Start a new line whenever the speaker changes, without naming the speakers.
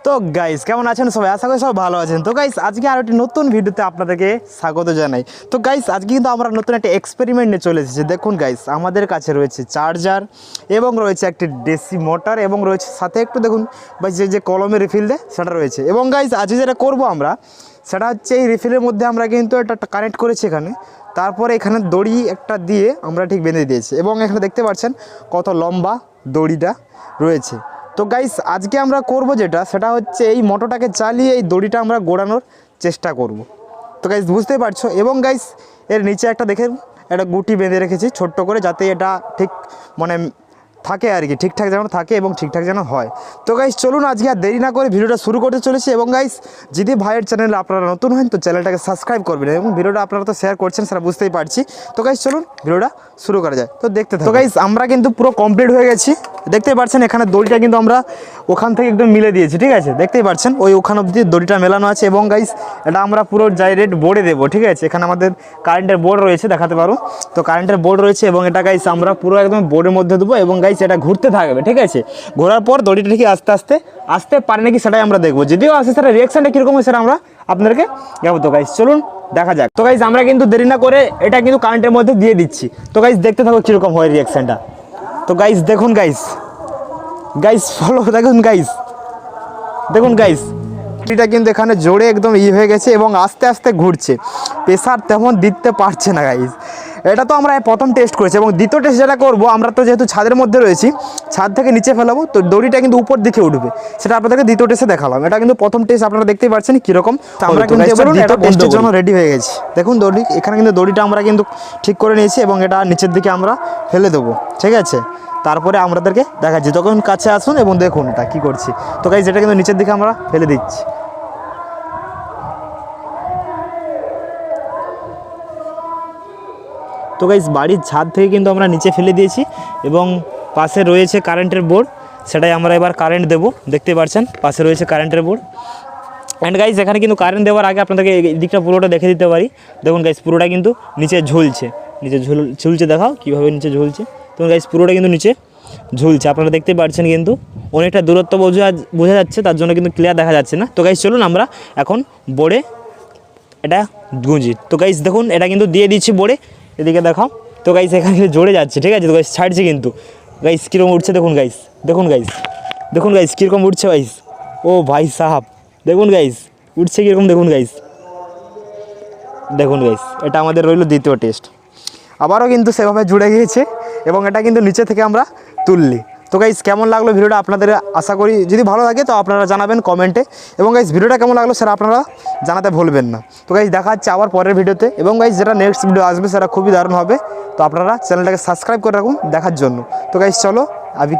তো গাইস কেমন আছেন সবাই? আশা করি সব ভালো আছেন। তো গাইস আজকে আর একটি নতুন ভিডিওতে আপনাদেরকে স্বাগত জানাই। তো গাইস আজকে কিন্তু আমরা নতুন একটা এক্সপেরিমেন্ট নিয়ে চলে এসেছি। দেখুন গাইস আমাদের কাছে রয়েছে চার্জার এবং রয়েছে একটি ডিসি মোটর এবং রয়েছে সাথে একটু দেখুন ভাই যে কলমের রিফিল দেয় সেটা রয়েছে। এবং গাইস আজকে যেটা করবো আমরা সেটা হচ্ছে এই রিফিলের মধ্যে আমরা কিন্তু এটা কানেক্ট করেছি এখানে, তারপরে এখানে দড়ি একটা দিয়ে আমরা ঠিক বেঁধে দিয়েছি এবং এখানে দেখতে পাচ্ছেন কত লম্বা দড়িটা রয়েছে। তো গাইস আজকে আমরা করব যেটা সেটা হচ্ছে এই মোটরটাকে চালিয়ে এই দড়িটা আমরা গোড়ানোর চেষ্টা করব। তো গাইস বুঝতেই পারছো। এবং গাইস এর নিচে একটা দেখেন একটা গুটি বেঁধে রেখেছি ছোট্ট করে, যাতে এটা ঠিক মানে থাকে আর কি, ঠিকঠাক যেন থাকে এবং ঠিকঠাক যেন হয়। তো গাইস চলুন আজকে আর দেরি না করে ভিডিওটা শুরু করতে চলেছি। এবং গাইস যদি ভাইয়ের চ্যানেলে আপনারা নতুন হন তো চ্যানেলটাকে সাবস্ক্রাইব করবেন এবং ভিডিওটা আপনারা তো শেয়ার করছেন সেটা বুঝতেই পারছি। তো গাইস চলুন ভিডিওটা শুরু করা যায়, তো দেখতে থাকুন। তো গাইস আমরা কিন্তু পুরো কমপ্লিট হয়ে গেছি, দেখতেই পাচ্ছেন এখানে দড়িটা কিন্তু আমরা ওখান থেকে একদম মিলে দিয়েছি, ঠিক আছে দেখতেই পাচ্ছেন ওই ওখান অবধি দড়িটা মেলানো আছে। এবং গাইস এটা আমরা পুরো ডাইরেক্ট বোর্ডে দেবো, ঠিক আছে। এখানে আমাদের কারেন্টের বোর্ড রয়েছে, দেখাতে পারো তো কারেন্টের বোর্ড রয়েছে এবং এটা গাইস আমরা পুরো একদম বোর্ডের মধ্যে দেবো। এবং গাইস এটা ঘুরতে থাকবে, ঠিক আছে। ঘোরার পর দড়িটা ঠিক আস্তে আস্তে আসতে পারে নাকি সেটাই আমরা দেখবো, যদিও আসে সেটা রিয়াকশানটা কীরকম হয় সেটা আমরা আপনাদেরকে যাবো। তো গাইস চলুন দেখা যাক। তো গাইস আমরা কিন্তু দেরি না করে এটা কিন্তু কারেন্টের মধ্যে দিয়ে দিচ্ছি। তো গাইস দেখতে থাকো কীরকম হয় রিয়াকশানটা। তো গাইস দেখুন গাইস ফলো দেখুন দেখুন গাইস এটা কিন্তু এখানে জোরে একদম হয়ে গেছে এবং আস্তে আস্তে ঘুরছে, প্রেসার তেমন দিতে পারছে না গাইস। এটা তো আমরা প্রথম টেস্ট করেছি এবং দ্বিতীয় টেস্ট যেটা করবো আমরা তো যেহেতু ছাদের মধ্যে রয়েছি, ছাদ থেকে নিচে ফেলাবো তো দড়িটা কিন্তু উপর দিকে উঠবে, সেটা আপনাদেরকে দ্বিতীয় টেস্টে দেখালাম। এটা কিন্তু প্রথম টেস্ট আপনারা দেখতেই পাচ্ছেন কীরকম। আমরা কিন্তু দ্বিতীয় টেস্টের জন্য রেডি হয়ে গেছি। দেখুন দড়ি এখানে কিন্তু দড়িটা আমরা কিন্তু ঠিক করে নিয়েছি এবং এটা নিচের দিকে আমরা ফেলে দেবো, ঠিক আছে। তারপরে আমাদেরকে দেখাচ্ছি, তখন কাছে আসুন এবং দেখুন এটা কী করছি। তো গাইস এটা কিন্তু নিচের দিকে আমরা ফেলে দিচ্ছি। তো গাইস বাড়ির ছাদ থেকে কিন্তু আমরা নিচে ফেলে দিয়েছি এবং পাশে রয়েছে কারেন্টের বোর্ড, সেটাই আমরা এবার কারেন্ট দেবো। দেখতে পাচ্ছেন পাশে রয়েছে কারেন্টের বোর্ড। অ্যান্ড গাইস এখানে কিন্তু কারেন্ট দেওয়ার আগে আপনাদেরকে এই দিকটা পুরোটা দেখে দিতে পারি। দেখুন গাইস পুরোটা কিন্তু নিচে ঝুলছে, ঝুলছে দেখাও কীভাবে নিচে ঝুলছে। তো গাইস পুরোটা কিন্তু নিচে ঝুলছে, আপনারা দেখতে পাচ্ছেন কিন্তু অনেকটা দূরত্ব বোঝা যাচ্ছে, তার জন্য কিন্তু ক্লিয়ার দেখা যাচ্ছে না। তো গাইস চলুন আমরা এখন বোর্ডে এটা গুঁজি। তো গাইস দেখুন এটা কিন্তু দিয়ে দিচ্ছি বোর্ডে, এদিকে দেখাও। তো গাইস এখানে জোরে যাচ্ছে, ঠিক আছে। তো গাইস ছাড়ছি কিন্তু গাইস কীরকম উঠছে দেখুন গাইস, দেখুন গাইস কীরকম উঠছে গাইস। ও ভাই সাহাব দেখুন গাইস উঠছে কীরকম, দেখুন গাইস এটা আমাদের রইল দ্বিতীয় টেস্ট। আবারও কিন্তু সেভাবে জুড়ে গিয়েছে এবং এটা কিন্তু নিচে থেকে আমরা তুললি। তো গাইস কেমন লাগলো ভিডিওটা আপনাদের, আশা করি যদি ভালো লাগে তো আপনারা জানাবেন কমেন্টে। এবং গাইস ভিডিওটা কেমন লাগলো সেটা আপনারা জানাতে ভুলবেন না। তো গাইস দেখা হচ্ছে আবার পরের ভিডিওতে। এবং গাইস যেটা নেক্সট ভিডিও আসবে সেটা খুবই দারুণ হবে, তো আপনারা চ্যানেলটাকে সাবস্ক্রাইব করে রাখুন দেখার জন্য। তো গাইস চলো আবি